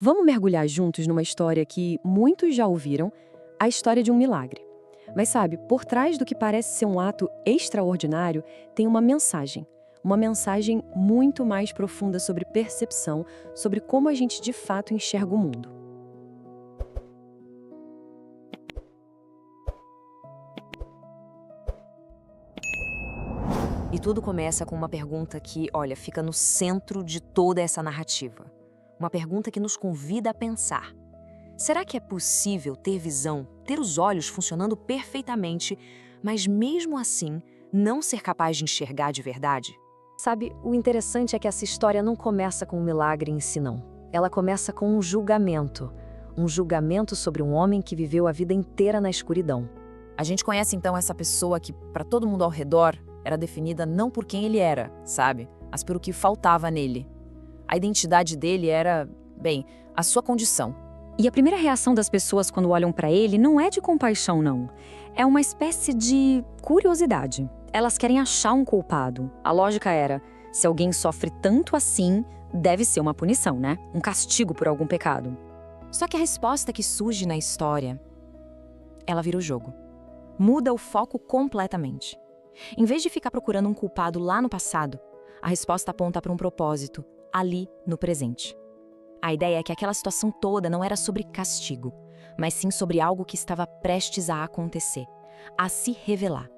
Vamos mergulhar juntos numa história que muitos já ouviram, a história de um milagre. Mas sabe, por trás do que parece ser um ato extraordinário, tem uma mensagem muito mais profunda sobre percepção, sobre como a gente de fato enxerga o mundo. E tudo começa com uma pergunta que, olha, fica no centro de toda essa narrativa. Uma pergunta que nos convida a pensar. Será que é possível ter visão, ter os olhos funcionando perfeitamente, mas mesmo assim não ser capaz de enxergar de verdade? Sabe, o interessante é que essa história não começa com um milagre em si, não. Ela começa com um julgamento. Um julgamento sobre um homem que viveu a vida inteira na escuridão. A gente conhece então essa pessoa que, para todo mundo ao redor, era definida não por quem ele era, sabe? Mas pelo que faltava nele. A identidade dele era, bem, a sua condição. E a primeira reação das pessoas quando olham para ele não é de compaixão, não. É uma espécie de curiosidade. Elas querem achar um culpado. A lógica era, se alguém sofre tanto assim, deve ser uma punição, né? Um castigo por algum pecado. Só que a resposta que surge na história, ela vira o jogo. Muda o foco completamente. Em vez de ficar procurando um culpado lá no passado, a resposta aponta para um propósito, ali no presente. A ideia é que aquela situação toda não era sobre castigo, mas sim sobre algo que estava prestes a acontecer, a se revelar.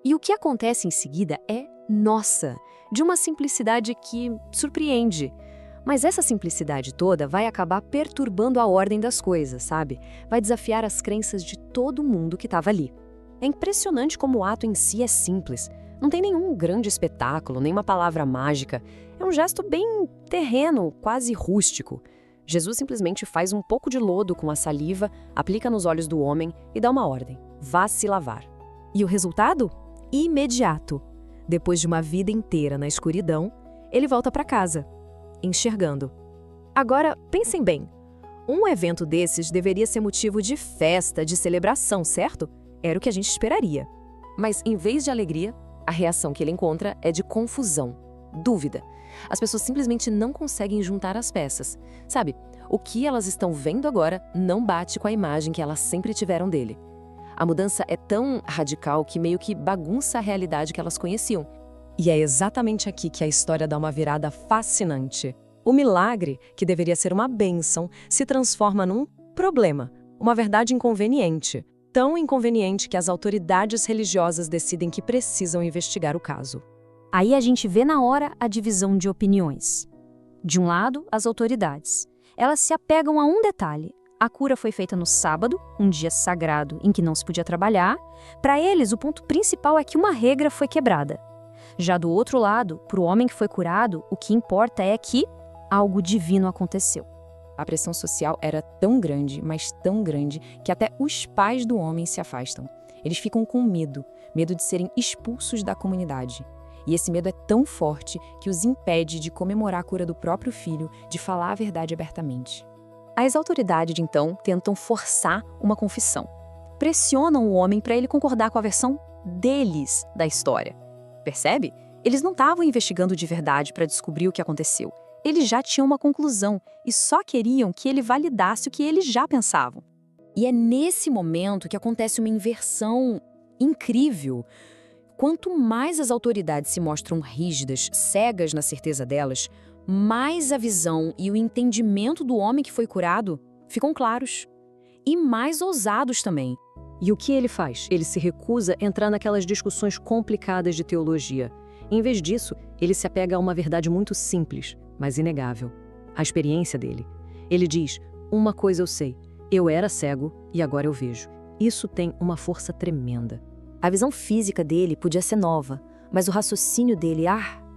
E o que acontece em seguida é, nossa, de uma simplicidade que surpreende. Mas essa simplicidade toda vai acabar perturbando a ordem das coisas, sabe? Vai desafiar as crenças de todo mundo que estava ali. É impressionante como o ato em si é simples. Não tem nenhum grande espetáculo, nenhuma palavra mágica. É um gesto bem terreno, quase rústico. Jesus simplesmente faz um pouco de lodo com a saliva, aplica nos olhos do homem e dá uma ordem: vá se lavar. E o resultado? Imediato. Depois de uma vida inteira na escuridão, ele volta para casa, enxergando. Agora, pensem bem. Um evento desses deveria ser motivo de festa, de celebração, certo? Era o que a gente esperaria. Mas, em vez de alegria, a reação que ele encontra é de confusão, dúvida. As pessoas simplesmente não conseguem juntar as peças. Sabe, o que elas estão vendo agora não bate com a imagem que elas sempre tiveram dele. A mudança é tão radical que meio que bagunça a realidade que elas conheciam. E é exatamente aqui que a história dá uma virada fascinante. O milagre, que deveria ser uma bênção, se transforma num problema, uma verdade inconveniente. Tão inconveniente que as autoridades religiosas decidem que precisam investigar o caso. Aí a gente vê na hora a divisão de opiniões. De um lado, as autoridades. Elas se apegam a um detalhe. A cura foi feita no sábado, um dia sagrado em que não se podia trabalhar. Para eles, o ponto principal é que uma regra foi quebrada. Já do outro lado, para o homem que foi curado, o que importa é que algo divino aconteceu. A pressão social era tão grande, mas tão grande, que até os pais do homem se afastam. Eles ficam com medo de serem expulsos da comunidade. E esse medo é tão forte que os impede de comemorar a cura do próprio filho, de falar a verdade abertamente. As autoridades, então, tentam forçar uma confissão. Pressionam o homem para ele concordar com a versão deles da história. Percebe? Eles não estavam investigando de verdade para descobrir o que aconteceu. Eles já tinham uma conclusão e só queriam que ele validasse o que eles já pensavam. E é nesse momento que acontece uma inversão incrível. Quanto mais as autoridades se mostram rígidas, cegas na certeza delas, mais a visão e o entendimento do homem que foi curado ficam claros. E mais ousados também. E o que ele faz? Ele se recusa a entrar naquelas discussões complicadas de teologia. Em vez disso, ele se apega a uma verdade muito simples, mas inegável: a experiência dele. Ele diz: uma coisa eu sei, eu era cego e agora eu vejo. Isso tem uma força tremenda. A visão física dele podia ser nova, mas o raciocínio dele,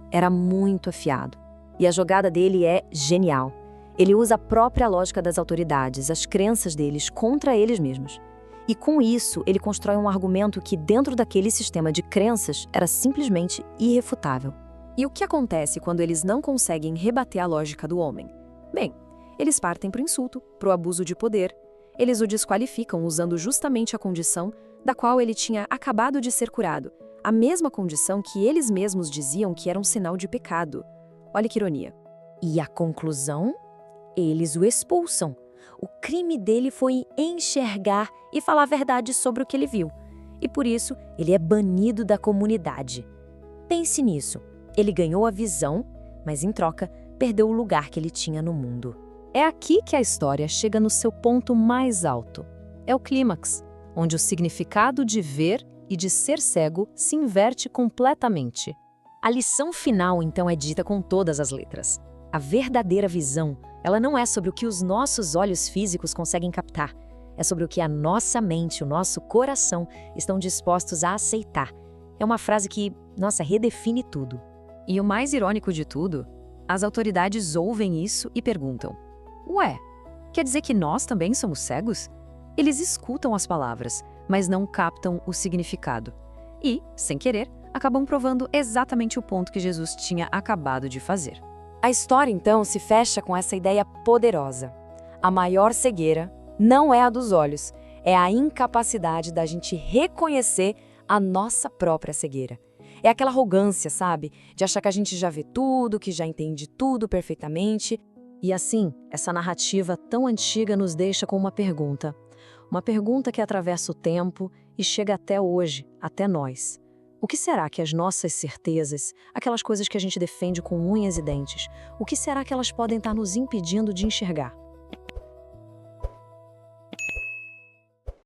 era muito afiado. E a jogada dele é genial. Ele usa a própria lógica das autoridades, as crenças deles, contra eles mesmos. E com isso, ele constrói um argumento que, dentro daquele sistema de crenças, era simplesmente irrefutável. E o que acontece quando eles não conseguem rebater a lógica do homem? Bem, eles partem para o insulto, para o abuso de poder. Eles o desqualificam usando justamente a condição da qual ele tinha acabado de ser curado, a mesma condição que eles mesmos diziam que era um sinal de pecado. Olha que ironia. E a conclusão? eles o expulsam. O crime dele foi enxergar e falar a verdade sobre o que ele viu. E por isso, ele é banido da comunidade. Pense nisso. Ele ganhou a visão, mas em troca, perdeu o lugar que ele tinha no mundo. É aqui que a história chega no seu ponto mais alto. É o clímax, onde o significado de ver e de ser cego se inverte completamente. A lição final, então, é dita com todas as letras. A verdadeira visão, ela não é sobre o que os nossos olhos físicos conseguem captar. É sobre o que a nossa mente, o nosso coração estão dispostos a aceitar. É uma frase que, nossa, redefine tudo. E o mais irônico de tudo, as autoridades ouvem isso e perguntam: ué, quer dizer que nós também somos cegos? Eles escutam as palavras, mas não captam o significado. E, sem querer, acabam provando exatamente o ponto que Jesus tinha acabado de fazer. A história, então, se fecha com essa ideia poderosa. A maior cegueira não é a dos olhos, é a incapacidade da gente reconhecer a nossa própria cegueira. É aquela arrogância, sabe? De achar que a gente já vê tudo, que já entende tudo perfeitamente. E assim, essa narrativa tão antiga nos deixa com uma pergunta. Uma pergunta que atravessa o tempo e chega até hoje, até nós. O que será que as nossas certezas, aquelas coisas que a gente defende com unhas e dentes, o que será que elas podem estar nos impedindo de enxergar?